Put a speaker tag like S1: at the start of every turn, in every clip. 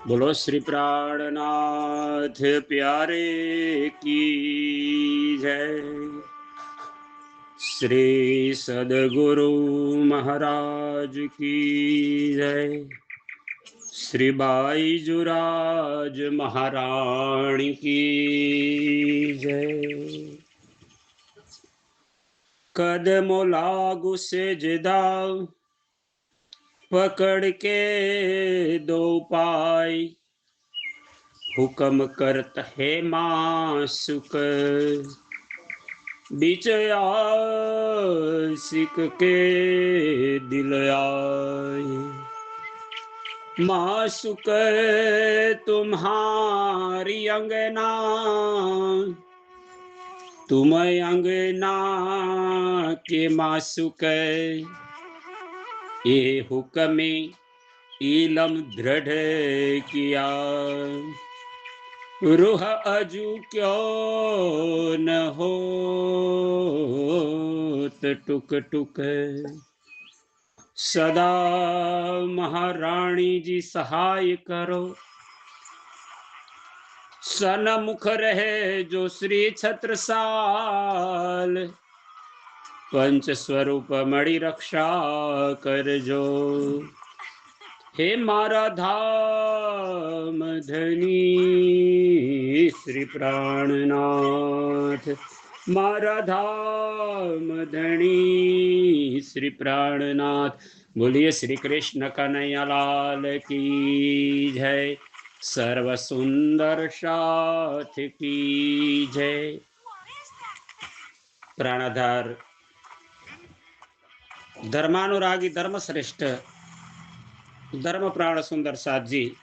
S1: बोलो श्री प्राणनाथ प्यारे की जय। श्री सदगुरु महाराज की जय। श्री बाईजुराज महाराणी की जय। कदमों लागू से जिदाव पकड़ के दो पाई, हुक्म करत है मासुक बीच आशिक के दिल आए। मासुक तुम्हारी अंगना, तुम अंगना के मासुक, ये हुक्म इलम दृढ़ किया, रूह अजू क्यों न हो टुक टुक। सदा महारानी जी सहाय करो, सनमुख रहे जो श्री छत्रसाल, पंच स्वरूप मणि रक्षा करजो। हे मारा धाम धनी श्री प्राणनाथ, मारा धाम धनी श्री प्राणनाथ। बोलिए श्री कृष्ण कन्हैया लाल की जय। सर्व सुंदर साथ की जय। प्राणाधार धर्मानुरागी धर्मश्रेष्ठ धर्म प्राण सुंदर साथ जी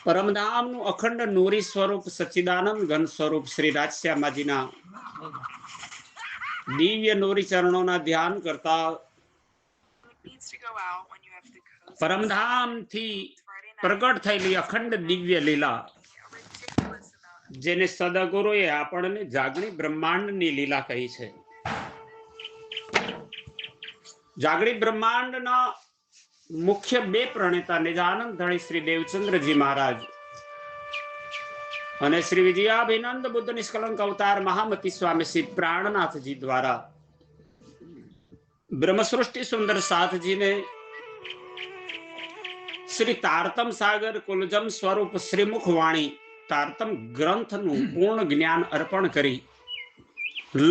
S1: परमधाम नु अखंड नूरी स्वरूप सच्चिदानंद घन स्वरूप श्री राजश्यामाजीना दिव्य नूरी चरणों ध्यान करता परमधाम थी प्रगट थયેલી अखंड दिव्य लीला જેને સદગુરુએ આપણને જાગણી બ્રહ્માંડની લીલા કહી છે। જાગણી બ્રહ્માંડના મુખ્ય બે પ્રણેતા નિજાનંદ ધણી શ્રી દેવચંદ્રજી મહારાજ અને શ્રી વિજયાભિનંદ બુદ્ધ નિષ્કલંક અવતાર મહામતી સ્વામી શ્રી પ્રાણનાથજી દ્વારા બ્રહ્મસૃષ્ટિ સુંદર સાથજીને શ્રી તારતમ સાગર કુલજમ સ્વરૂપ શ્રીમુખ વાણી તારતમ ગ્રંથનું પૂર્ણ જ્ઞાન અર્પણ કરી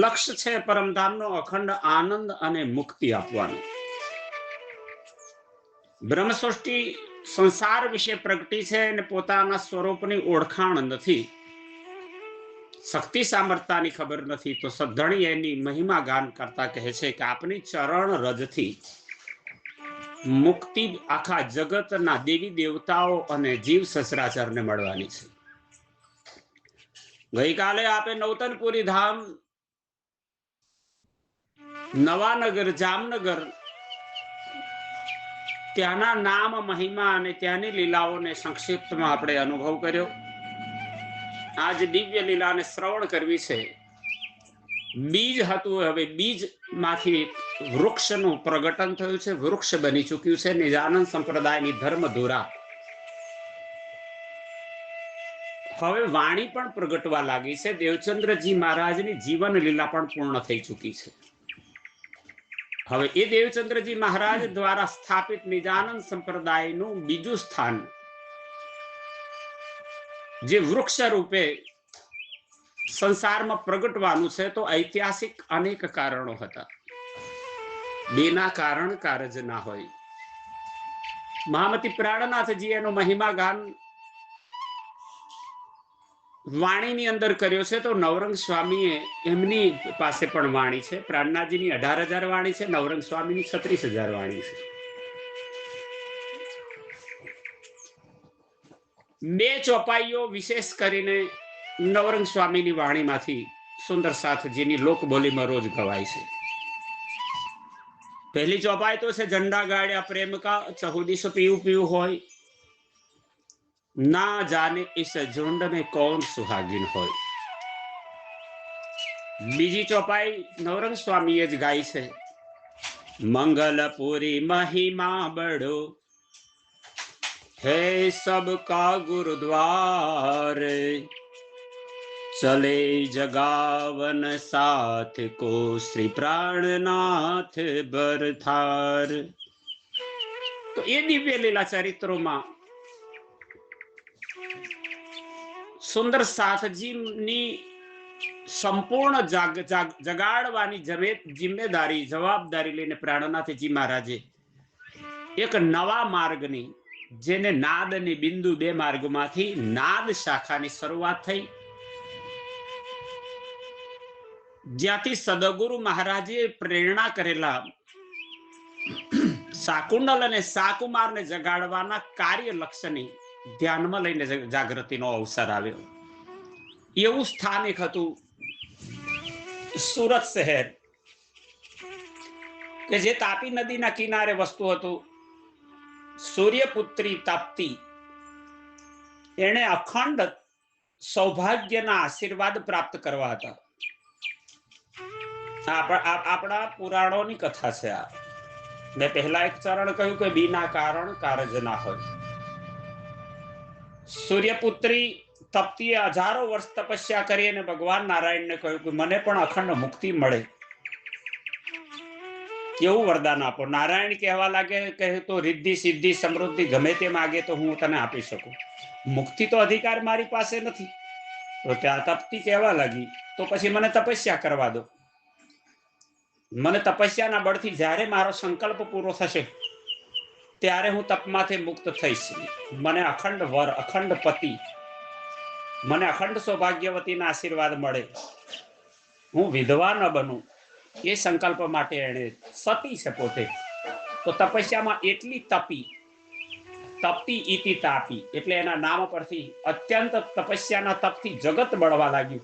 S1: લક્ષ્ય છે પરમધામનો અખંડ આનંદ અને મુક્તિ આપવાનું। બ્રહ્મસૃષ્ટિ સંસાર વિશે પ્રગટી છે અને પોતાના સ્વરૂપની ઓળખાણ નથી, શક્તિ સામર્થ્યની ખબર નથી, તો સદ્ધણી એની મહિમા ગાન કરતા કહે છે કે આપની ચરણ રજથી મુક્તિ આખા જગતના દેવી દેવતાઓ અને જીવ સચરાચરને મળવાની છે। ગઈકાલે આપે નૌતનપુરી ધામ, નવાનગર, જામનગર ત્યાંના નામ મહિમા અને ત્યાંની લીલાઓને સંક્ષિપ્તમાં આપણે અનુભવ કર્યો। આજ દિવ્ય લીલાને શ્રવણ કરવી છે। બીજ હતું, હવે બીજ માંથી વૃક્ષનું પ્રગટન થયું છે, વૃક્ષ બની ચૂક્યું છે। નિજાનંદ સંપ્રદાયની ધર્મ ધોરા હવે વાણી પણ પ્રગટવા લાગી છે। દેવચંદ્રજી મહારાજની જીવન લીલા પણ પૂર્ણ થઈ ચૂકી છે। હવે એ દેવચંદ્રજી મહારાજ દ્વારા સ્થાપિત નિજાનંદ સંપ્રદાયનું બીજું સ્થાન જે વૃક્ષ રૂપે સંસારમાં પ્રગટવાનું છે, તો ઐતિહાસિક અનેક કારણો હતા। બેના કારણ કારજ ના હોય। મહામતી પ્રાણનાથજી એનો મહિમા ગાન વાણીની અંદર કર્યો છે, તો નવરંગ સ્વામીએ એમની પાસે પણ વાણી છે। પ્રાણનાથજીની 18,000 વાણી છે, નવરંગ સ્વામીની 36,000 વાણી છે। બે ચોપાઈઓ વિશેષ કરીને નવરંગ સ્વામીની વાણીમાંથી સુંદર સાથજીની લોકબોલીમાં રોજ ગવાય છે। પહેલી ચોપાઈ તો છે ઝંડા ગાડ્યા પ્રેમ કા, ચહુદીસ પીવું પીવું હોય, ना जाने इस झुंड में कौन सुहागिन होय। बीजी चौपाई नवरंग स्वामीए ज गाई छे, मंगलपुरी महिमा बड़ो है सबका गुरुद्वार, चले जगावन साथ को श्री प्राणनाथ बरथार। तो ये दिव्य लीला चरित्रों सुंदर साथजीनी संपूर्ण जगाड़वानी जिम्मेदारी जवाबदारी लईने प्राणनाथजी महाराजे एक नवा मार्गनी जेने नादनी बिंदु बे मार्गमांथी नाद शाखानी शरूआत थई, ज्यांथी सदगुरु महाराजे प्रेरणा करेला साकुंडल अने साकुमार ने जगाड़वाना कार्य लक्ष्यनी ध्याનમાં લઈને જાગૃતિનો અવસર આવ્યો। એવું સ્થાન એક હતું સુરત શહેર કે જે તાપી નદીના કિનારે વસતું હતું। સૂર્યપુત્રી તાપ્તી એણે અખંડ સૌભાગ્યના આશીર્વાદ પ્રાપ્ત કરવા હતા। આપણા પુરાણોની કથા છે આ। મેં પહેલા એક ચરણ કહ્યું કે બીના કારણ કારજ ના હોય। सूर्यपुत्री तप्तीए हजारों वर्ष तपस्या करी અને ભગવાન નારાયણ ને કહ્યું કે મને પણ અખંડ મુક્તિ મળે, કેવું વરદાન આપો। નારાયણ કહેવા લાગે કે તો રિદ્ધિ સિદ્ધિ સમૃદ્ધિ ગમે તે માગે તો હું તને આપી શકું, મુક્તિ તો અધિકાર મારી પાસે નથી। તો ત્યાં તપ્તી કહેવા લાગી તો પછી મને તપસ્યા કરવા દો, મને તપસ્યાના બળથી જ્યારે મારો સંકલ્પ પૂરો થશે ત્યારે હું તપમાંથી મુક્ત થઈશ। મને અખંડ વર અખંડ પતિ મને અખંડ સૌભાગ્યવતીના આશીર્વાદ મળે, હું વિધવા ન બનું એ સંકલ્પ માટે એણે સતી છે પોતે તો તપસ્યામાં એટલી તપી તપતી ઇતિ તાપી એટલે એના નામ પરથી અત્યંત તપસ્યાના તપથી જગત બળવા લાગ્યું।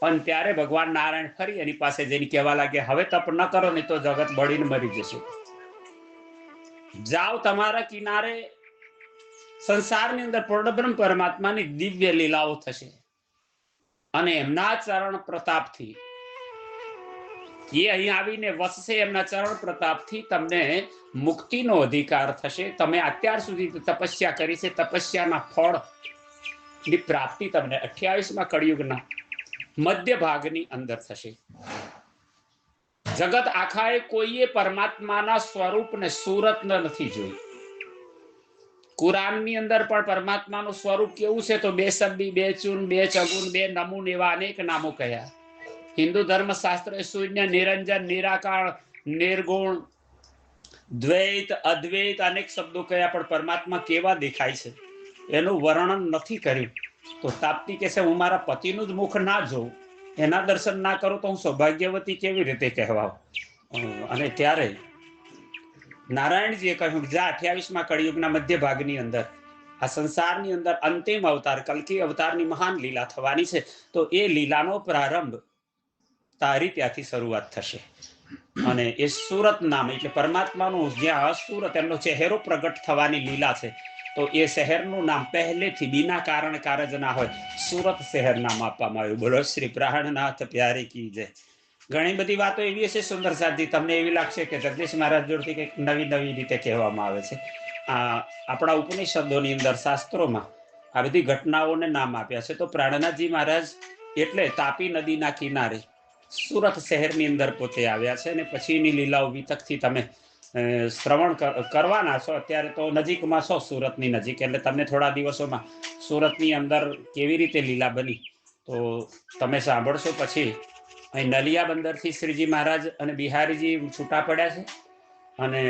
S1: અને ત્યારે ભગવાન નારાયણ ફરી એની પાસે જઈને કહેવા લાગે હવે તપ ન કરો નહીં તો જગત બળીને મરી જશે। जाओ तमारा किनारे संसारनी अंदर पूर्णब्रह्म परमात्मानी दिव्य लीलाओ थशे अने एमना चरण प्रतापथी ये अहीं आवीने वसशे। एमना चरण प्रतापथी तमने मुक्तिनो अधिकार थशे। तमे अत्यार सुधी तपस्या करी छे, तपस्याना फळनी प्राप्ति तमने 28मा कलियुगना मध्य भागनी अंदर थशे। जगत आखाए कोईए परमात्माना स्वरूप ने सूरत नहीं जोई। कुरान नी अंदर पण परमात्मानु स्वरूप केवुं छे तो बे शब्दी बे चून बे चगुन बे नमून एवा अनेक नामों कह्या। हिंदू धर्म शास्त्र शून्य निरंजन निराकार निर्गुण द्वैत अद्वैत अनेक शब्दों कह्या, पण परमात्मा केवा देखाय छे एनुं वर्णन नथी कर्युं। तो ताप्ती कहे हूँ मारा पतिनुं ज मुख ना जोऊं, एना दर्शन ना करो तो हूँ सौभाग्यवती केवी रीते कहवाओ। अने त्यारे नारायणजीए कह्युं जा 28मा कलियुगना मध्य भागनी अंदर आ संसारनी अंदर अंतिम अवतार कल्की अवतारनी महान लीला थवानी छे। तो ए लीलानो प्रारंभ तारी त्यांथी शरूआत थशे। अने ए सूरत नाम एटले परमात्मानुं ज्यां सूरत एमनो चेहरो प्रगट थवानी लीला छे तो ए शहरનું નામ પહેલેથી बिना कारण कारज ना होय सूरत शहर नाम आपवामां आव्युं। बोलो श्री प्राणनाथ प्यारे की जय। घणी बधी वातो एवी हशे सुंदर साथी तमने एवी लागशे के जगदीश महाराज जोडथी कंईक नवी नवी रीते कहेवामां आवे छे। आपણા उपनिषदोनी अंदर शास्त्रोमां आ बधी घटनाओने नाम आप्या छे। तो प्राणनाथजी महाराज एटले तापी नदीना किनारे सूरत शहरनी अंदर पोते आव्या छे अने पछीनी लीलाओ वितकथी तमे श्रवण करवाना छो। अत्यारे तो नजीकमां छो सूरतनी नजीक એટલે તમને થોડા દિવસોમાં सूरतनी अंदर केवी रीते लीला बनी तो તમે સાંભળશો। પછી અહીં નલિયા બંદરથી શ્રીજી મહારાજ અને બિહારીજી છૂટા પડ્યા છે અને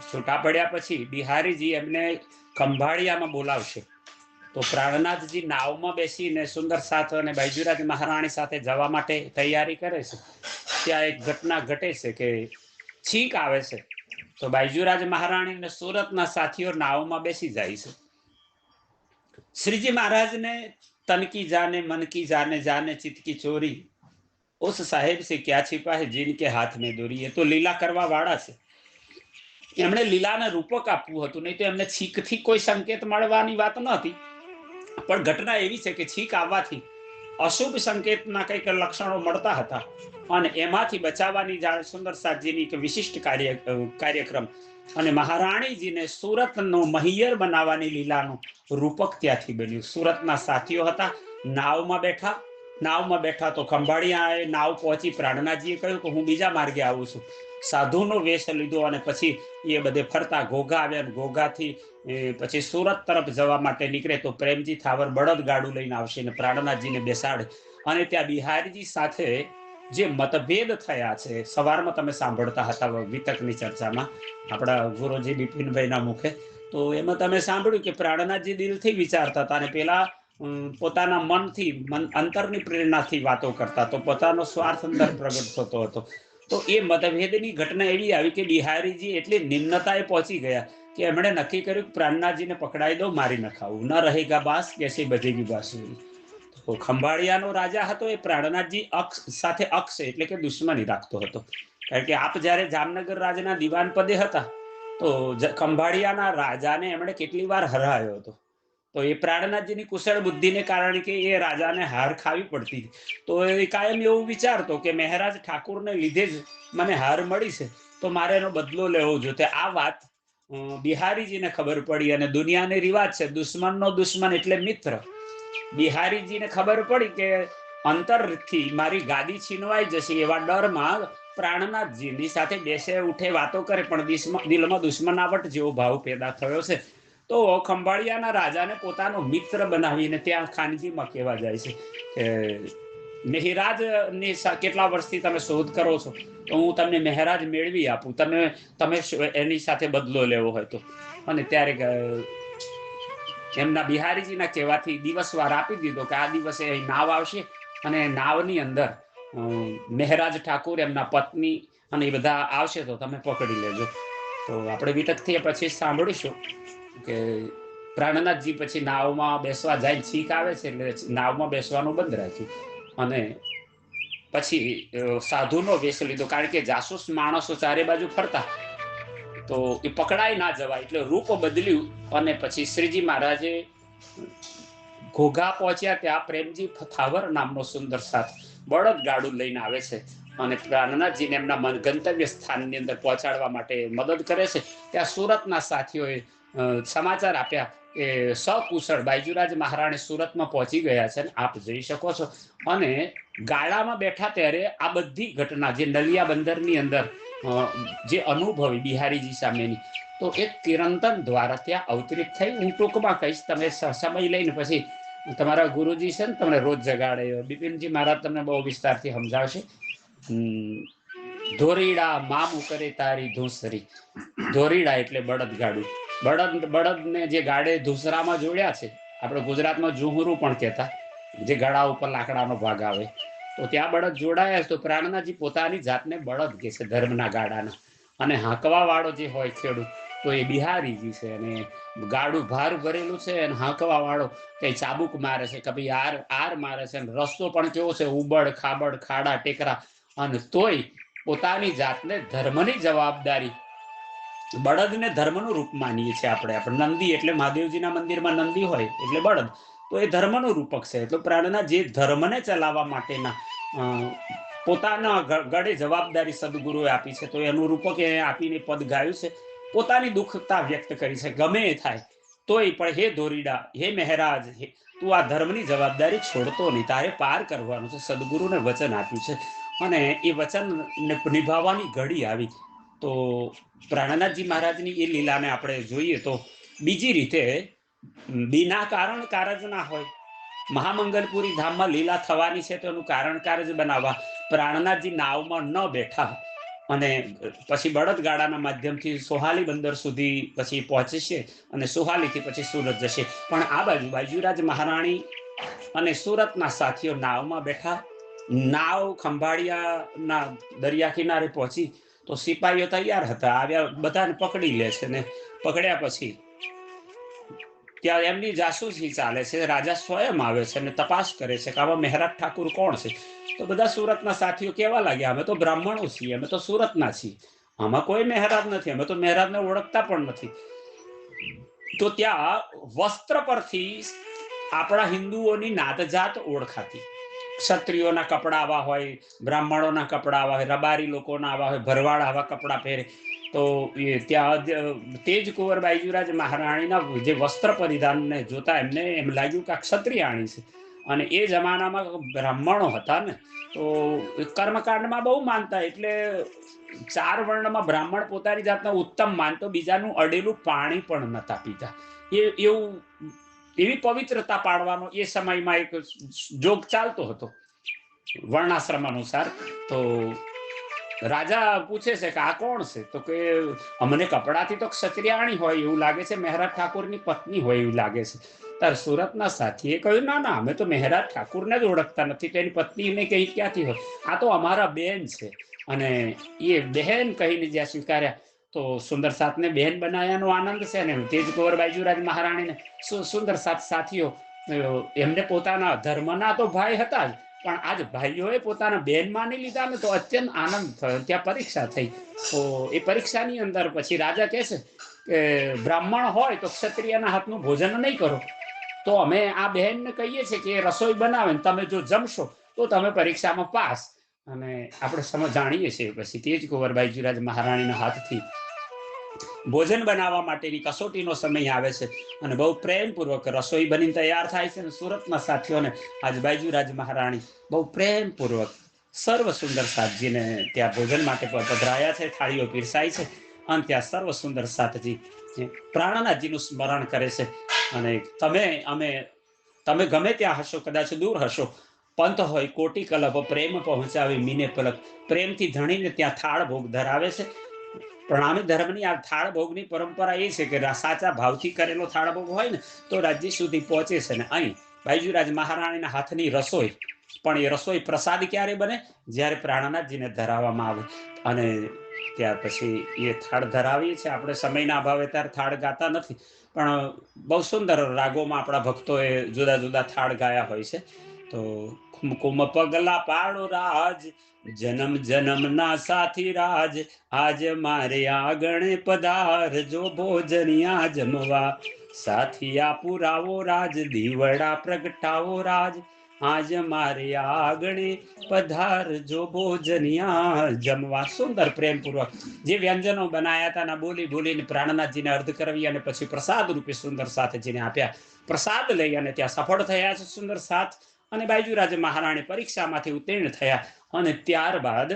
S1: છૂટા પડ્યા પછી બિહારીજી એમને ખંભાળિયામાં બોલાવશે તો પ્રાણનાથજી નાવમાં બેસીને સુંદર સાથ અને બાઈજુરાજ મહારાણી સાથે જવા માટે તૈયારી કરે છે। ત્યાં એક ઘટના ઘટે છે કે છીંક આવે છે तो बाईजूराज महाराणी ने सूरत ना साथियों नाव में बेसी जाए। श्रीजी महाराज ने तन की जाने मन की जाने जाने चित्त की चोरी उस साहेब से क्या छिपा है जिनके हाथ में दोरी। है तो लीला करवा वाला से एमणे लीला ने रूपक आपवुं हतुं, नहीं तो एमने छीक थी कोई संकेत मळवानी वात नहोती। पण घटना एवी छे के छीक आववाथी अशुभ संकेतना कंईक लक्षणों मळता हता અને એમાંથી બચાવવાની જાણ સુંદર સાતજીની એક વિશિષ્ટ કાર્યક્રમ અને મહારાણીજીને સુરતનો મહિયર બનાવવાની લીલાનું રૂપક ત્યાંથી બન્યું. સુરતના સાથીઓ હતા, નાવમાં બેઠા તો ખંભાળિયાએ નાવ પહોંચી પ્રાણનાથજીએ કહ્યું કે હું બીજા માર્ગે આવું છું. સાધુનો વેશ લીધો અને પછી એ બધે ફરતા ઘોઘા આવ્યા. ઘોઘાથી પછી સુરત તરફ જવા માટે નીકળે તો પ્રેમજી થાવર બળદ ગાડું લઈને આવશે ને પ્રાણનાથજીને બેસાડે. અને ત્યાં બિહારીજી સાથે જે મતભેદ થયા છે, સવારમાં તમે સાંભળતા હતા વિતકની ચર્ચામાં આપણા ગુરુજી બિપિનભાઈના મુખે, તો એમાં તમે સાંભળ્યું કે પ્રાણનાથજી દિલથી વિચારતા હતા અને પેલા પોતાના મનથી અંતરની પ્રેરણાથી વાતો કરતા, તો પોતાનો સ્વાર્થ અંદર પ્રગટ થતો હતો. તો એ મતભેદની ઘટના એવી આવી કે બિહારીજી એટલી નિમ્નતાએ પહોંચી ગયા કે એમણે નક્કી કર્યું કે પ્રાણનાથજીને પકડાઈ દો, મારી નખાવું, ન રહેગા બાસ કેસે બજેગી બાંસુરી. તો ખંભાળિયાનો રાજા હતો એ પ્રાણનાથજી સાથે અક્ષ એટલે કે દુશ્મની રાખતો હતો. કારણ કે આપ જયારે જામનગર રાજના દિવાન પદે હતા તો ખંભાળિયાના રાજાને એમણે કેટલી વાર હરાયો હતો. તો એ પ્રાણનાથજીની કુશળ બુદ્ધિને કારણે કે એ રાજાને હાર ખાવી પડતી, તો એ કાયમ એવું વિચારતો કે મહારાજ ઠાકુરને લીધે જ મને હાર મળી છે, તો મારે એનો બદલો લેવો જોઈએ. આ વાત બિહારીજીને ખબર પડી અને દુનિયાને રિવાજ છે દુશ્મનનો દુશ્મન એટલે મિત્ર. બિહારીજીને ખબર પડી કે અંતરથી મારી ગાદી છીનવાઈ જશે એવા ડરમાં પ્રાણનાથજીની સાથે બેસે ઉઠે વાતો કરે, પણ દિલમાં દુશ્મનાવટ જેવો ભાવ પેદા થયો છે. તો ખંભાળિયાના રાજાને પોતાનો મિત્ર બનાવીને ત્યાં ખાનગીમાં કહેવા જાય છે કે મહારાજની કેટલા વર્ષથી તમે શોધ કરો છો, તો હું તમને મહારાજ મેળવી આપું, તમે એની સાથે બદલો લેવો હોય તો. અને ત્યારે એમના બિહારીજીના કહેવાથી દિવસવાર આપી દીધો કે આ દિવસે અહીં નાવ આવશે અને નાવની અંદર મહારાજ ઠાકુર, એમના પત્ની અને એ બધા આવશે તો તમે પકડી લેજો. તો આપણે વિતકથી પછી સાંભળીશું કે પ્રાણનાથજી પછી નાવમાં બેસવા જાય, છીક આવે છે એટલે નાવમાં બેસવાનું બંધ રાખ્યું અને પછી સાધુનો વેશ લીધો. કારણ કે જાસૂસ માણસો ચારે બાજુ ફરતા, તો એ પકડાઈ ના જવાય એટલે રૂપ બદલ્યું. અને પછી શ્રીજી મહારાજે ઘોઘા પહોંચ્યા, ત્યાં પ્રેમજી થાવર નામનો સુંદર સાથ બળદ ગાડું લઈને આવે છે અને પ્રાણનાથજીને એમના ગંતવ્ય સ્થાનની અંદર પહોંચાડવા માટે મદદ કરે છે. ત્યાં સુરતના સાથીઓએ સમાચાર આપ્યા કે સકુશળ બાયજુરાજ મહારાણી સુરતમાં પહોંચી ગયા છે, આપ જઈ શકો છો. અને ગાડામાં બેઠા ત્યારે આ બધી ઘટના જે નલિયા બંદરની અંદર જે અનુભવી બિહારીજી સામેની, તો એક કિરંતન દ્વારા ત્યાં અવતરિત થઈ. હું ટૂંકમાં કહીશ, તમે સમય લઈને પછી તમારા ગુરુજી છે ને તમને રોજ જગાડે, બિપિનજી મહારાજ તમને બહુ વિસ્તારથી સમજાવશે. ધોરીડા મામું કરે તારી ધૂસરી. ધોરીડા એટલે બળદ ગાડું. બળદને જે ગાડે ધૂસરામાં જોડ્યા છે, આપણે ગુજરાતમાં ઝુમરું પણ કહેતા, જે ગળા ઉપર લાકડાનો ભાગ આવે, તો ત્યાં બળદ જોડાયા. તો પ્રાણનાથજી પોતાની જાતને બળદ કહે છે ધર્મના ગાડાના. અને હાંકવા વાળો જે હોય ખેડૂત, તો એ બિહારીજી છે અને ગાડું ભાર ભરેલું છે અને હાંકવા વાળો કઈ ચાબુક મારે છે, કભી આર મારે છે. રસ્તો પણ કેવો છે, ઉબડ ખાબડ, ખાડા ટેકરા, અને તોય પોતાની જાતને ધર્મની જવાબદારી, બળદને ધર્મનું રૂપ માનીએ છીએ આપણે. નંદી એટલે મહાદેવજીના મંદિરમાં નંદી હોય એટલે બળદ, તો એ ધર્મનું રૂપક છે. તો પ્રાણના જે ધર્મને ચલાવવા માટેના પોતાના ગળે જવાબદારી સદગુરુએ આપી છે, તો એનું રૂપક એ આપીને પદ ગાયું છે. પોતાની દુઃખતા વ્યક્ત કરી છે, ગમે એ થાય તોય પણ હે ધોરીડા, હે મહારાજ, તું આ ધર્મની જવાબદારી છોડતો નહીં, તારે પાર કરવાનું છે. સદગુરુને વચન આપ્યું છે અને એ વચન નિભાવવાની ઘડી આવી. તો પ્રાણનાથજી મહારાજની એ લીલાને આપણે જોઈએ તો બીજી રીતે બિના કારણ કારજ ના હોય. મહામંગલપુરી ધામમાં લીલા થવાની છે તો એનું કારણ કારજ બનાવવા પ્રાણનાથજી નાવમાં ન બેઠા અને પછી બળદગાડાના માધ્યમથી સોહાલી બંદર સુધી પછી પહોંચશે અને સોહાલીથી પછી સુરત જશે. પણ આ બાજુ બાયજુરાજ મહારાણી અને સુરતના સાથીઓ નાવમાં બેઠા. નાવ ખંભાળિયાના દરિયા કિનારે પહોંચી તો સિપાહીઓ તૈયાર હતા, આવ્યા, બધાને પકડી લે છે ને પકડ્યા પછી ત્યાં એમની જાસૂસી ચાલે છે. રાજા સ્વયં આવે છે અને તપાસ કરે છે કે આવા મહારાજ ઠાકુર કોણ છે. તો બધા સુરતના સાથીઓ કહેવા લાગ્યા, અમે તો બ્રાહ્મણો છીએ, અમે તો સુરતના છીએ, આમાં કોઈ મહારાજ નથી, અમે તો મહારાજને ઓળખતા પણ નથી. તો ત્યાં વસ્ત્ર પરથી આપણા હિન્દુઓની નાતજાત ઓળખાતી. ક્ષત્રિયોના કપડા આવા હોય, બ્રાહ્મણોના કપડા આવા હોય, રબારી લોકોના આવા હોય, ભરવાડ આવા કપડા પહેરે. તો ત્યાં તેજ કુંવર બાઈજુરાજ મહારાણીના જે વસ્ત્ર પરિધાનને જોતા એમને એમ લાગ્યું કે આ ક્ષત્રિયાણી છે. અને એ જમાનામાં બ્રાહ્મણો હતા ને, તો કર્મકાંડમાં બહુ માનતા, એટલે 4 વર્ણમાં બ્રાહ્મણ પોતાની જાતને ઉત્તમ માનતો, બીજાનું અડેલું પાણી પણ નતા પીતા. એવું એવી પવિત્રતા પાડવાનો એ સમયમાં એક જોગ ચાલતો હતો વર્ણાશ્રમ અનુસાર. તો રાજા પૂછે છે કે આ કોણ છે? તો કે અમને કપડાથી તો ક્ષત્રિયાણી હોય એવું લાગે છે, મહેરાજ ઠાકોરની પત્ની હોય એવું લાગે છે. તાર સુરતના સાથીએ કહ્યું, ના ના, અમે તો મહેરાજ ઠાકુરને જ ઓળખતા નથી, તો એની પત્નીને કઈ ક્યાંથી હોય? આ તો અમારા બેન છે. અને એ બહેન કહીને જ્યાં સ્વીકાર્યા, તો સુંદર સાથને બહેન બનાવ્યાનો આનંદ છે ને. તેજ કુંવર બાઈજુરાજ મહારાણીને સુંદર સાથ સાથીઓ એમને પોતાના ધર્મના તો ભાઈ હતા જ, પણ આજ ભાઈઓએ પોતાના બેન માની લીધા ને, તો અત્યંત આનંદ થયો. ત્યાં પરીક્ષા થઈ. તો એ પરીક્ષાની અંદર પછી રાજા કહે છે કે બ્રાહ્મણ હોય તો ક્ષત્રિયના હાથનું ભોજન નહીં કરો. તો અમે આ બહેનને કહીએ છીએ કે રસોઈ બનાવે ને તમે જો જમશો તો તમે પરીક્ષામાં પાસ. અને આપણે જાણીએ છીએ પછી તેજ કુંવર બાઈજુરાજ મહારાણીના હાથથી ભોજન બનાવવા માટેની કસોટીનો સમય આવે છે અને બહુ પ્રેમપૂર્વક રસોઈ બની તૈયાર થાય છે. અને સુરતના સાથીઓને આજ બાઈજુરાજ મહારાણી બહુ પ્રેમપૂર્વક સર્વ સુંદર સાથજીને ત્યાં ભોજન માટે પધરાયા છે. થાળીઓ પીરસાય છે અને ત્યાં સર્વ સુંદર સાથજી પ્રાણનાથજીનું સ્મરણ કરે છે. અને તમે ગમે ત્યાં હશો, કદાચ દૂર હશો, પંથ હોય કોટી કલપ, પ્રેમ પહોંચાવી મીને પલક. પ્રેમથી ધણીને ત્યાં થાળ ભોગ ધરાવે છે. પ્રણામી ધર્મની આ થાળ ભોગની પરંપરા એ છે કે સાચા ભાવથી કરેલો થાળ ભોગ હોય ને તો રાજ્ય સુધી પહોંચે છે. ને અહીં બાઈજુરાજ મહારાણીના હાથની રસોઈ, પણ એ રસોઈ પ્રસાદ ક્યારે બને? જ્યારે પ્રાણનાથજીને ધરાવવામાં આવે. અને ત્યાર પછી એ થાળ ધરાવીએ છીએ. આપણે સમયના અભાવે ત્યારે થાળ ગાતા નથી, પણ બહુ સુંદર રાગોમાં આપણા ભક્તોએ જુદા જુદા થાળ ગાયા હોય છે. તો કુમકુમ પગલા પાડો રાજ, જન્મ જન્મના સાથી રાજ, આજ મારે આગણે પધારજો ભોજનિયા જમવા. સાથિયા પુરાવો રાજ, દીવડા પ્રગટાવો રાજ, આજ મારે આગણે પધારજો ભોજનિયા જમવા. સુંદર પ્રેમપૂર્વક જે વ્યંજનો બનાયા હતા ના બોલી બોલીને પ્રાણનાથજીને અર્ધ કરવી અને પછી પ્રસાદ રૂપે સુંદર સાથજીને આપ્યા. પ્રસાદ લઈ અને ત્યાં સફળ થયા છે સુંદર સાથ. અને બાઈજુરાજ મહારાણી પરીક્ષામાંથી ઉત્તીર્ણ થયા. અને ત્યારબાદ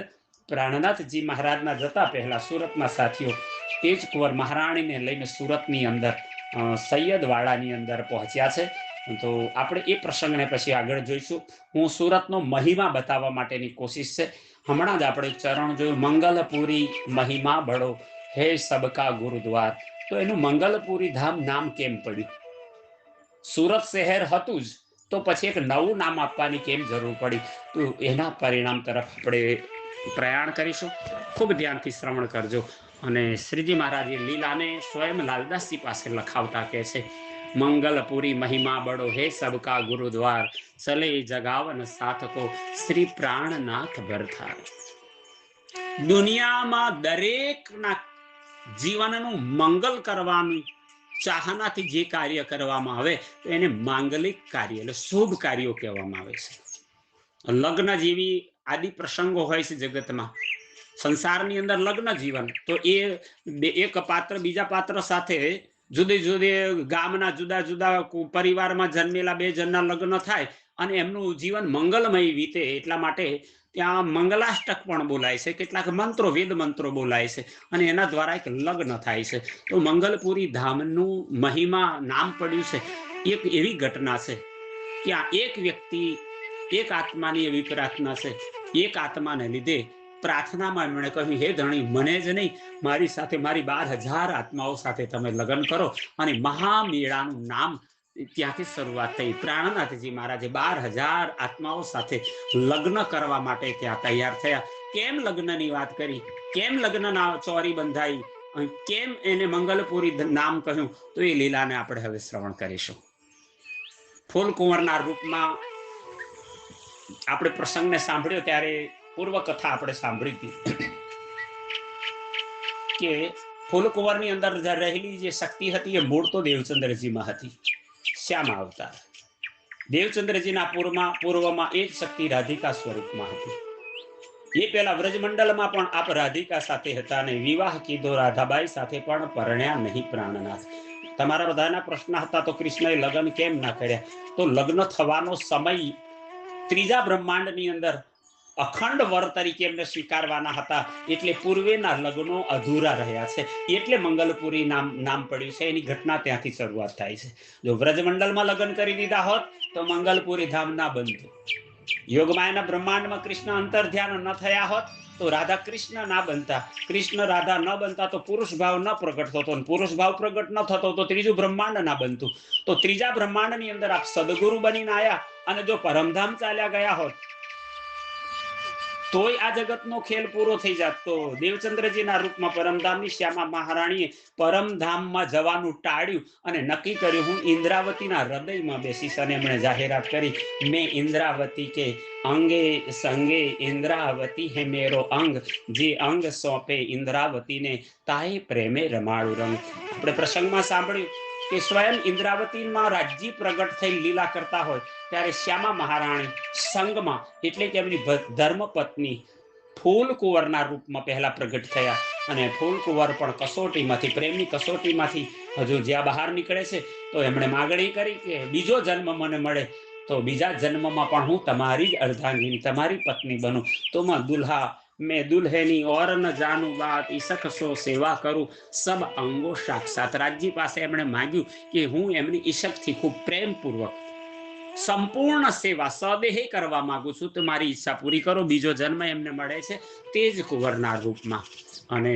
S1: પ્રાણનાથજી મહારાજના જતા પહેલા સુરતના સાથીઓ તેજ કુંવર મહારાણીને લઈને સુરતની અંદર સૈયદવાડાની અંદર પહોંચ્યા છે. તો આપણે એ પ્રસંગને પછી આગળ જોઈશું. હું સુરતનો મહિમા બતાવવા માટેની કોશિશ છે. હમણાં જ આપણે ચરણ જોયું, મંગલપુરી મહિમા બળો હે સબકા ગુરુદ્વાર. તો એનું મંગલપુરી ધામ નામ કેમ પડ્યું? સુરત શહેર હતું જ, તો પછી એક નવું નામ આપવાની કેમ જરૂર પડી? તો એના પરિણામ તરફ આપણે પ્રયાણ કરીશું. ખૂબ ધ્યાનથી શ્રવણ કરજો. અને શ્રીજી મહારાજે લીલાને સ્વયં લાલદાસજી પાસે લખાવતા કહે છે, મંગલપુરી મહિમા બળો હે સબકા ગુરુદ્વાર, ચલે જગાવન સાથકો શ્રી પ્રાણનાથ ભરથાર. દુનિયામાં દરેકના જીવનનું મંગલ કરવાનું ચાહનાથી જે કાર્ય કરવામાં આવે તો એને માંગલિક કાર્ય એટલે શુભ કાર્યો કહેવામાં આવે છે. લગ્ન જેવી આદિ પ્રસંગો હોય છે જગતમાં, સંસારની અંદર લગ્ન જીવન, તો એ એક પાત્ર બીજા પાત્ર સાથે જુદે જુદે ગામના જુદા જુદા પરિવારમાં જન્મેલા 2 જણના લગ્ન થાય અને એમનું જીવન મંગલમય વીતે એટલા માટે ત્યાં મંગલાષ્ટક પણ બોલાય છે. કેટલાક મંત્રો, વેદ મંત્રો બોલાય છે અને એના દ્વારા એક લગ્ન થાય છે. તો મંગલપુરી ધામનું મહિમા નામ પડ્યું છે. એક એવી ઘટના છે કે આ એક વ્યક્તિ, એક આત્માની એવી પ્રાર્થના છે. એક આત્માને લીધે પ્રાર્થનામાં એમણે કહ્યું, હે ધણી, મને જ નહીં, મારી સાથે મારી 12,000 આત્માઓ સાથે તમે લગ્ન કરો. અને મહામેળાનું નામ ત્યાંથી શરૂઆત થઈ. પ્રાણનાથજી મહારાજે 12,000 આત્માઓ સાથે લગ્ન કરવા માટે ત્યાં તૈયાર થયા. કેમ લગ્નની વાત કરી, કેમ લગ્નના ચોરી બંધાઈ, કેમ એને મંગલપુરી નામ કહ્યું, તો એ લીલાને આપણે હવે શ્રવણ કરીશું. ફૂલકુંવરના રૂપમાં આપણે પ્રસંગને સાંભળ્યો ત્યારે પૂર્વ કથા આપણે સાંભળી હતી કે ફૂલકુંવરની અંદર રહેલી જે શક્તિ હતી એ મૂળ તો દેવચંદ્રજીમાં હતી, શ્યામા અવતાર. દેવચંદ્રજીના પૂર્વમાં એ જ શક્તિ રાધિકા સ્વરૂપમાં હતી. એ પેલા વ્રજમંડળમાં પણ આપ રાધિકા સાથે હતા અને વિવાહ કીધો રાધાબાઈ સાથે પણ પરણ્યા નહીં પ્રાણનાથ. તમારા બધાના પ્રશ્ન હતા તો કૃષ્ણએ લગ્ન કેમ ના કર્યા? તો લગ્ન થવાનો સમય ત્રીજા બ્રહ્માંડની અંદર અખંડ વર તરીકે એમને સ્વીકારવાના હતા, એટલે પૂર્વેના લગ્નો અધૂરા રહ્યા છે, એટલે મંગલપુરી નામ પડ્યું છે. એની ઘટના ત્યાંથી શરૂઆત થાય છે. જો વ્રજમંડળમાં લગ્ન કરી દીધા હોત તો મંગલપુરી ધામ ના બનતું. યોગમાયાના બ્રહ્માંડમાં કૃષ્ણ અંતર ધ્યાન ન થયા હોત તો રાધા કૃષ્ણ ના બનતા, કૃષ્ણ રાધા ન બનતા તો પુરુષ ભાવ ન પ્રગટ થતો, પુરુષ ભાવ પ્રગટ ન થતો તો ત્રીજું બ્રહ્માંડ ના બનતું. તો ત્રીજા બ્રહ્માંડની અંદર આપ સદગુરુ બનીને આયા અને જો પરમધામ ચાલ્યા ગયા હોત તોય આ જગતનો ખેલ પૂરો થઈ જાત. તો દેવચંદ્રજીના રૂપમાં પરમધામની શ્યામા મહારાણીએ પરમધામમાં જવાનું ટાળ્યું અને નક્કી કર્યું હું ઇન્દ્રાવતીના હૃદયમાં બેસીશ. અને એમણે જાહેરાત કરી મેં ઇન્દ્રાવતી કે અંગે સંગે ઇન્દ્રાવતી હે મેરો અંગ, જે અંગ સોંપે ઇન્દ્રાવતીને તાહે પ્રેમે રમાડું રંગ. આપણે પ્રસંગમાં સાંભળ્યું કે સ્વયં ઇન્દ્રાવતીમાં રાજ્ય પ્રગટ થઈ લીલા કરતા હોય ત્યારે શ્યામા મહારાણી સંગમાં એટલે કે એમની ધર્મપત્ની ફૂલકુંવરના રૂપમાં પહેલા પ્રગટ થયા. અને ફૂલકુંવર પણ કસોટીમાંથી, પ્રેમની કસોટીમાંથી હજુ જ્યાં બહાર નીકળે છે તો એમણે માગણી કરી કે બીજો જન્મ મને મળે તો બીજા જન્મમાં પણ હું તમારી જ અર્ધાંગીની, તમારી પત્ની બનું. તો માં દુલ્હા મેં દુલ્હેની ઓર ન જાનું બાત ઈસક સો સેવા કરું સબ અંગો સાક્ષાત. રાજ્ય પાસે એમણે માંગ્યું કે હું એમની ઈશકથી ખૂબ પ્રેમપૂર્વક સંપૂર્ણ સેવા સદેહે કરવા માંગુ છું, તો મારી ઈચ્છા પૂરી કરો. બીજો જન્મ એમને મળે છે તેજ કુંવરના રૂપમાં. અને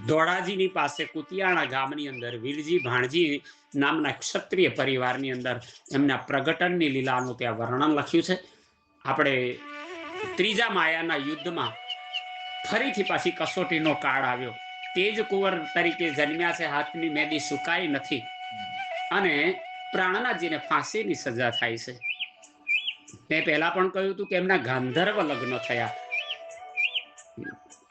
S1: ધોળાજીની પાસે કુતિયાણા ગામની અંદર વીરજી ભાણજી નામના ક્ષત્રિય પરિવારની અંદર એમના પ્રગટનની લીલાનું ત્યાં વર્ણન લખ્યું છે. આપણે ત્રીજા માયાના યુદ્ધમાં ફરીથી પાછી કસોટીનો કાળ આવ્યો. તેજ કુંવર તરીકે જન્મ્યા છે, હાથની મેદી સુકાઈ નથી અને પ્રાણનાથજીને ફાંસીની સજા થાય છે. મેં પહેલા પણ કહ્યું હતું કે એમના ગાંધર્વ લગ્ન થયા.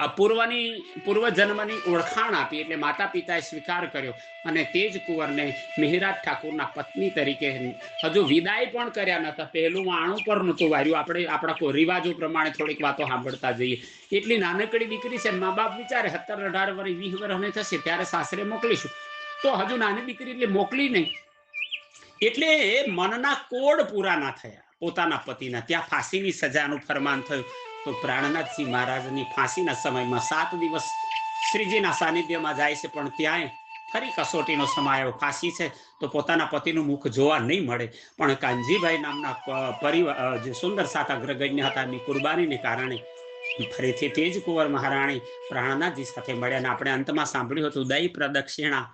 S1: આ પૂર્વ જન્મની ઓળખાણ આપી એટલે માતા પિતાએ સ્વીકાર કર્યો અને તેજ કુંવરને મિહિરાજ ઠાકુરના પત્ની તરીકે હજુ વિદાય પણ કર્યા નતા. પહેલું વાણું પર નહોતું વાર્યું. આપણે આપણા રિવાજો પ્રમાણે થોડીક વાતો સાંભળતા જઈએ. એટલી નાનકડી દીકરી છે, મા બાપ વિચારે 17, 18 વર્ષ 20 વર્ષ થશે ત્યારે સાસરે મોકલીશું, તો હજુ નાની દીકરી એટલે મોકલી નહીં. એટલે મનના કોડ પૂરા ના થયા પોતાના પતિના. ત્યાં ફાંસીની સજાનું ફરમાન થયું. તો પ્રાણનાથજી મહારાજની ફાંસીના સમયમાં 7 દિવસ શ્રીજીના સાનિધ્યમાં જાય છે, પણ ત્યાં ફરી કસોટીનો સમય આવ્યો. ફાંસી છે તો પોતાના પતિનું મુખ જોવા નહીં મળે, પણ કાનજીભાઈ નામના પરિવાર જે સુંદર સાત અગ્રગણ્ય હતા એમની કુરબાનીને કારણે ફરીથી તેજ કુંવર મહારાણી પ્રાણનાથજી સાથે મળ્યા. અને આપણે અંતમાં સાંભળ્યું હતું દઈ પ્રદક્ષિણા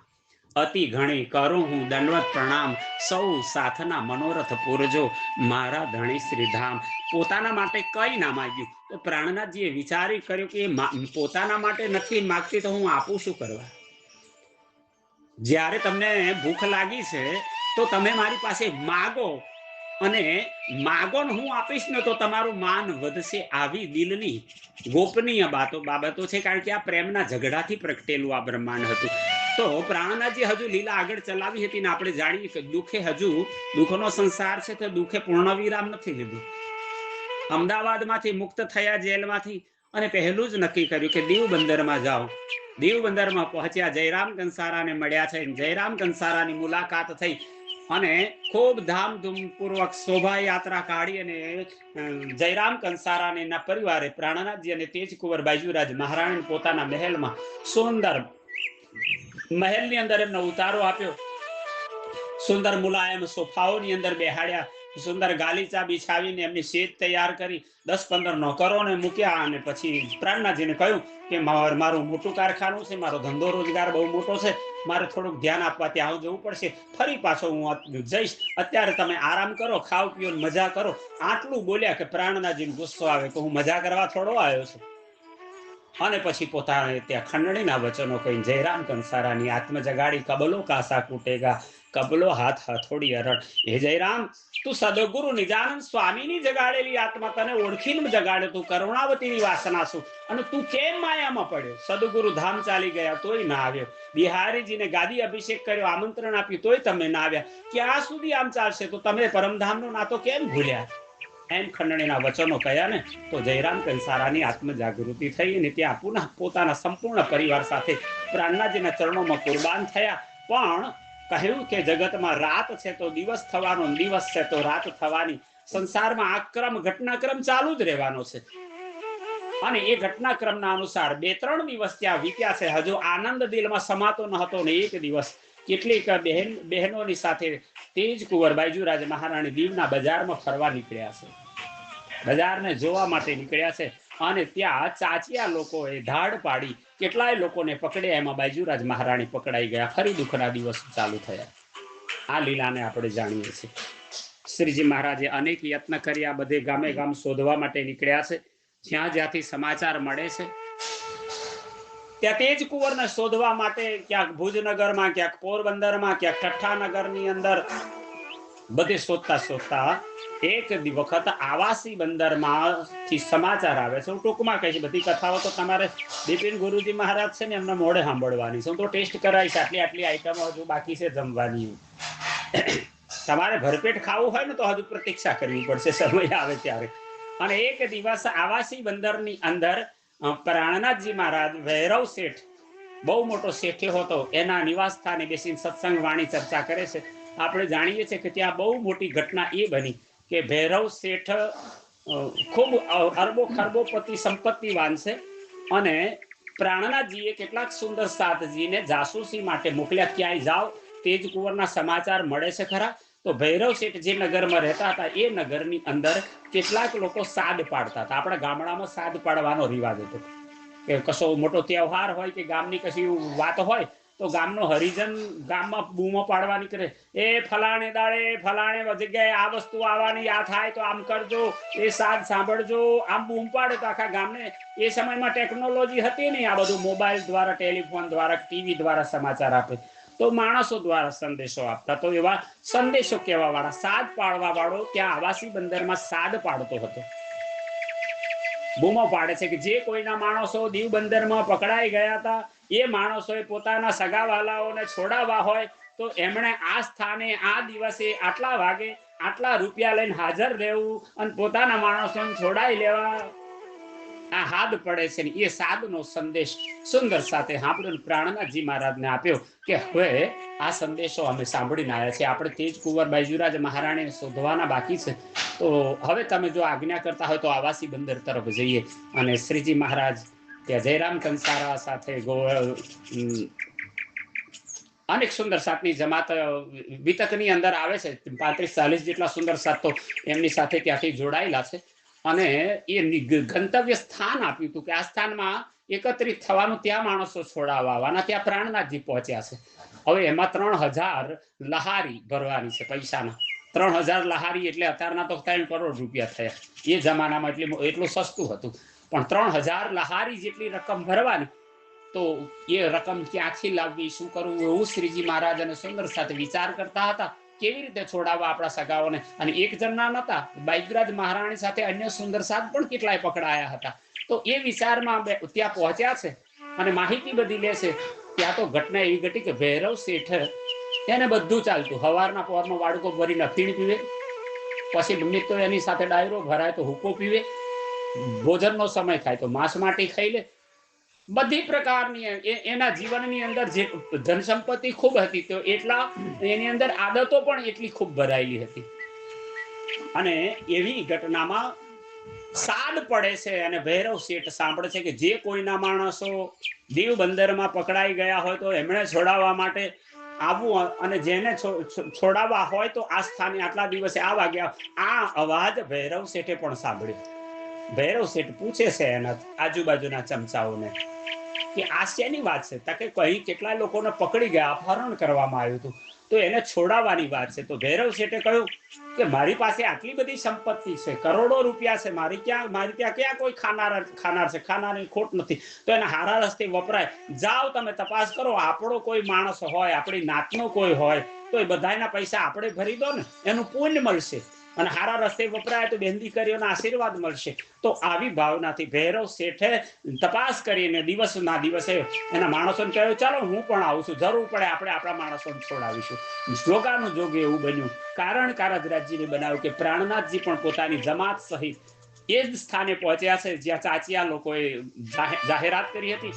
S1: અતિ ઘણી કરું હું દંડવત પ્રણામ, સૌ સાથના મનોરથ પૂરજો મારા ધણી શ્રીધામ. પોતાના માટે કઈ ના માગ્યું. તો પ્રાણનાથજીએ વિચારી કર્યું કે પોતાના માટે નથી માગતી તો હું આપું શું કરવા? જ્યારે તમને ભૂખ લાગી છે તો તમે મારી પાસે માગો, અને માગો ને હું આપીશ ને તો તમારું માન વધશે. આવી દિલની ગોપનીય બાબતો છે, કારણ કે આ પ્રેમના ઝઘડાથી પ્રગટેલું આ બ્રહ્માંડ હતું. તો પ્રાણનાથજી હજુ લીલા આગળ ચલાવી હતી ને આપણે જાણીએ કે દુઃખે હજુ દુઃખનો સંસાર છે તો દુઃખે પૂર્ણ વિરામ નથી લીધું. અમદાવાદમાંથી મુક્ત થયા જેલમાંથી અને પહેલું જ નક્કી કર્યું કે દીવ બંદરમાં જાઓ. દીવ બંદરમાં પહોંચ્યા, જયરામ કંસારાને મળ્યા છે. જયરામ કંસારાની મુલાકાત થઈ અને ખૂબ ધામધૂમ પૂર્વક શોભાયાત્રા કાઢી અને જયરામ કંસારાને એના પરિવારે પ્રાણનાથજી અને તેજકુંવર બાજુરાજ મહારાણી પોતાના મહેલમાં સુંદર મહેલની અંદર એમનો ઉતારો આપ્યો. સુંદર મુલાયમ સોફાઓની અંદર બેહાડ્યા, સુંદર ગાલીચા બિછાવીને એમની સેજ તૈયાર કરી, 10-15 નોકરોને મૂક્યા. અને પછી પ્રાણનાથજીને કહ્યું કે મારું મોટું કારખાનું છે, મારો ધંધો રોજગાર બહુ મોટો છે, મારે થોડુંક ધ્યાન આપવા ત્યાં જવું પડશે, ફરી પાછો હું જઈશ, અત્યારે તમે આરામ કરો, ખાઓ પીઓ મજા કરો. આટલું બોલ્યા કે પ્રાણનાથજીને ગુસ્સો આવે કે હું મજા કરવા થોડો આવ્યો છું. અને પછી પોતાને ત્યાં ખંડણીના વચનો કહી જયરામ કંસારાની આત્મ જગાડી, કબલો કાસા કૂટેગા, કબલો હાથ હથોડી હરણ. હે જયરામ, તું સદગુરુ નિજાનંદ સ્વામીની જગાડેલી આત્મા, તને ઓળખીને જગાડે, તું કરુણાવતીની વાસના છું, અને તું કેમ માયામાં પડ્યો? સદગુરુ ધામ ચાલી ગયા તોય ના આવ્યો, બિહારીજીને ગાદી અભિષેક કર્યો, આમંત્રણ આપ્યું તોય તમે ના આવ્યા. ક્યાં સુધી આમ ચાલશે? તો તમે પરમધામનો નાતો કેમ ભૂલ્યા? એમ ખંડણીના વચનો કહ્યા ને તો જયરામ કંસારાની આત્મ જાગૃતિ થઈ ને ત્યાં પુનઃ પોતાના સંપૂર્ણ પરિવાર સાથે પ્રાણનાથજીના ચરણોમાં કુરબાન થયા. પણ કહ્યું કે જગતમાં રાત છે તો દિવસ થવાનો, દિવસ છે તો રાત થવાની. સંસારમાં આ ક્રમ ઘટનાક્રમ ચાલુ જ રહેવાનો છે. અને એ ઘટનાક્રમના અનુસાર 2-3 દિવસ ત્યાં વીત્યા છે. હજુ આનંદ દિલમાં સમાતો ન હતો ને એક દિવસ કેટલીક બહેનોની સાથે તેજ કુંવર બાયજુરાજ મહારાણી દીવના બજારમાં ફરવા નીકળ્યા છે, બજારને જોવા માટે નીકળ્યા છે. અને ત્યાં ચાચિયા લોકોએ ધાડ પાડી કેટલાય લોકોને પકડ્યા. એમાં બાયજુરાજ મહારાણી પકડાઈ ગયા. ફરી દુઃખના દિવસો ચાલુ થયા. આ લીલાને આપણે જાણીએ છીએ. શ્રીજી મહારાજે અનેક યત્ન કર્યા, બધે ગામે ગામ શોધવા માટે નીકળ્યા છે. જ્યાં જ્યાંથી સમાચાર મળે છે ત્યાં તેજ કુંવરને શોધવા માટે ક્યાંક ભુજનગરમાં, ક્યાંક પોરબંદરમાં, ક્યાંક ઠઠ્ઠાનગરની અંદર બધે શોધતા શોધતા એક વખત આવાસી બંદરમાંથી સમાચાર આવે છે. હું ટૂંકમાં કહીશ, બધી કથાઓ તો તમારે બિપિન ગુરુજી મહારાજ છે ને એમના મોઢે સાંભળવાની છે. હું તો ટેસ્ટ કરાવીશ, આટલી આઈટમો હજુ બાકી છે જમવાની. તમારે ભરપેટ ખાવું હોય ને તો હજુ પ્રતીક્ષા કરવી પડશે, સમય આવે ત્યારે. અને એક દિવસ આવાસી બંદરની અંદર પ્રાણનાથજી મહારાજ ભૈરવ શેઠ, બહુ મોટો શેઠિયો હતો, એના નિવાસ સ્થાને બેસીને સત્સંગ વાણી ચર્ચા કરે છે. આપણે જાણીએ છીએ કે ત્યાં બહુ મોટી ઘટના એ બની કે ભૈરવ શેઠ ખૂબ અરબો ખરબોપતિ સંપત્તિવાન છે. અને પ્રાણનાથજીએ કેટલાક સુંદર સાતજીને જાસૂસી માટે મોકલ્યા. ક્યાંય જાઓ, તેજ કુંવરના સમાચાર મળે છે ખરા? તો ભૈરવ શેઠ જે નગરમાં રહેતા હતા એ નગરની અંદર કેટલાક લોકો સાદ પાડતા હતા. આપણા ગામડામાં સાદ પાડવાનો રિવાજ હતો કે કશો મોટો તહેવાર હોય કે ગામની કશી વાત હોય તો ગામનો હરિજન ગામમાં બૂમો પાડવા નીકળે, એ ફલાણે દાડે ફલાણે જગ્યાએ આ વસ્તુ આવવાની, આ થાય તો આમ કરજો, એ સાદ સાંભળજો, આમ બૂમ પાડે તો આખા ગામને. એ સમયમાં ટેકનોલોજી હતી નહીં, આ બધું મોબાઈલ દ્વારા, ટેલિફોન દ્વારા, ટીવી દ્વારા સમાચાર આપે, તો માણસો દ્વારા સંદેશો આપતા. તો એવા સંદેશો કહેવા વાળા, સાદ પાડવા વાળો ત્યાં આવાસી બંદરમાં સાદ પાડતો હતો. બૂમો પાડે છે કે જે કોઈના માણસો દીવ બંદરમાં પકડાઈ ગયા હતા એ માણસોએ પોતાના સગાવાલાઓને છોડાવવા હોય તો એમણે આ સ્થાને આ દિવસે આટલા વાગે આટલા રૂપિયા લઈને હાજર રહેવું અને પોતાના માણસોને છોડાઈ લેવા. આ હાદ પડે છે ને એ સાદનો સંદેશ સુંદર સાથે સાંભળ્યો. પ્રાણનાથજી મહારાજને આપ્યો કે હવે આ સંદેશો અમે સાંભળીને આવ્યા છે, આપણે તેજ કુંવર બાયજુરાજ મહારાણીને શોધવાના બાકી છે, તો હવે તમે જો આજ્ઞા કરતા હોય તો આવાસી બંદર તરફ જઈએ. અને શ્રીજી મહારાજ ત્યાં જયરામ કંસારા સાથે અનેક સુંદર સાતની જમાત વિતકની અંદર આવે છે. 35-40 જેટલા સુંદર સાત તો એમની સાથે ત્યાંથી જોડાયેલા છે. અને એ ગંતવ્ય સ્થાન આપ્યું હતું કે આ સ્થાનમાં એકત્રિત થવાનું, ત્યાં માણસો છોડાવવા આવવાના. ત્યાં પ્રાણનાથજી પહોંચ્યા છે. હવે એમાં 3000 લહારી ભરવાની છે પૈસાના. 3000 લહારી એટલે અત્યારના તો 3 કરોડ રૂપિયા થયા. એ જમાનામાં એટલું સસ્તું હતું. પણ 3000 લહારી જેટલી રકમ ભરવાની. તો એ રકમ ક્યાંથી લાવવી, શું કરવું, એવું શ્રીજી મહારાજ અને સુંદર સાથે વિચાર કરતા હતા. કેવી રીતે છોડાવવા આપણા સગાઓને? અને એક જણના નતા, બાયજુરાજ મહારાણી સાથે અન્ય સુંદર સાત પણ કેટલાય પકડાયા હતા. તો એ વિચારમાં ત્યાં પહોંચ્યા છે અને માહિતી બધી લે છે. ત્યાં તો ઘટના એવી ઘટી કે ભૈરવ શેઠ એને બધું ચાલતું. સવારના પોરમાં વાડકો ભરીને અફીણ પીવે, પછી મિત્રો એની સાથે ડાયરો ભરાય તો હુક્કો પીવે, ભોજનનો સમય થાય તો માંસ માટી ખાઈ લે. બધી પ્રકારની એના જીવનની અંદર જે ધન સંપત્તિ ખૂબ હતી તો એટલા એની અંદર આદતો પણ એટલી ખૂબ ભરાયેલી હતી. અને એવી ઘટનામાં સાદ પડે છે અને ભૈરવ શેઠ સાંભળે છે કે જે કોઈના માણસો દીવ બંદરમાં પકડાઈ ગયા હોય તો એમણે છોડાવવા માટે આવવું, અને જેને છોડાવવા હોય તો આ સ્થાને આટલા દિવસે આ વાગ્યા. આ અવાજ ભૈરવ શેઠે પણ સાંભળ્યો. ભૈરવ શેઠ પૂછે છે એના આજુબાજુના ચમચાઓને કે આ શેની વાત છે? તાકે કઈ કેટલા લોકોને પકડી ગયા, અપહરણ કરવામાં આવ્યું હતું. તો એને છોડાવવાની વાત છે. તો ભૈરવ શેઠે કહ્યું કે મારી પાસે આટલી બધી સંપત્તિ છે, કરોડો રૂપિયા છે, મારી ત્યાં ક્યાં કોઈ ખાનાર છે, ખાનારની ખોટ નથી, તો એને હારા રસ્તે વપરાય. જાઓ તમે તપાસ કરો, આપણો કોઈ માણસ હોય, આપણી નાતનો કોઈ હોય, તો એ બધાના પૈસા આપણે ભરી દો ને, એનું પુણ્ય મળશે અને હારા રસ્તે વપરાય તો બેન દીકરીઓના આશીર્વાદ મળશે. તો આવી ભાવનાથી ભૈરવ શેઠે તપાસ કરીને દિવસના દિવસે એના માણસોને કહ્યું, ચાલો હું પણ આવું છું, જરૂર પડે આપણે આપણા માણસોને છોડાવીશું. જોગાનું જોગે એવું બન્યું. કારણ કારાજરાજીને બનાવ્યું કે પ્રાણનાથજી પણ પોતાની જમાત સહિત એ જ સ્થાને પહોંચ્યા છે જ્યાં ચાચિયા લોકોએ જાહેરાત કરી હતી.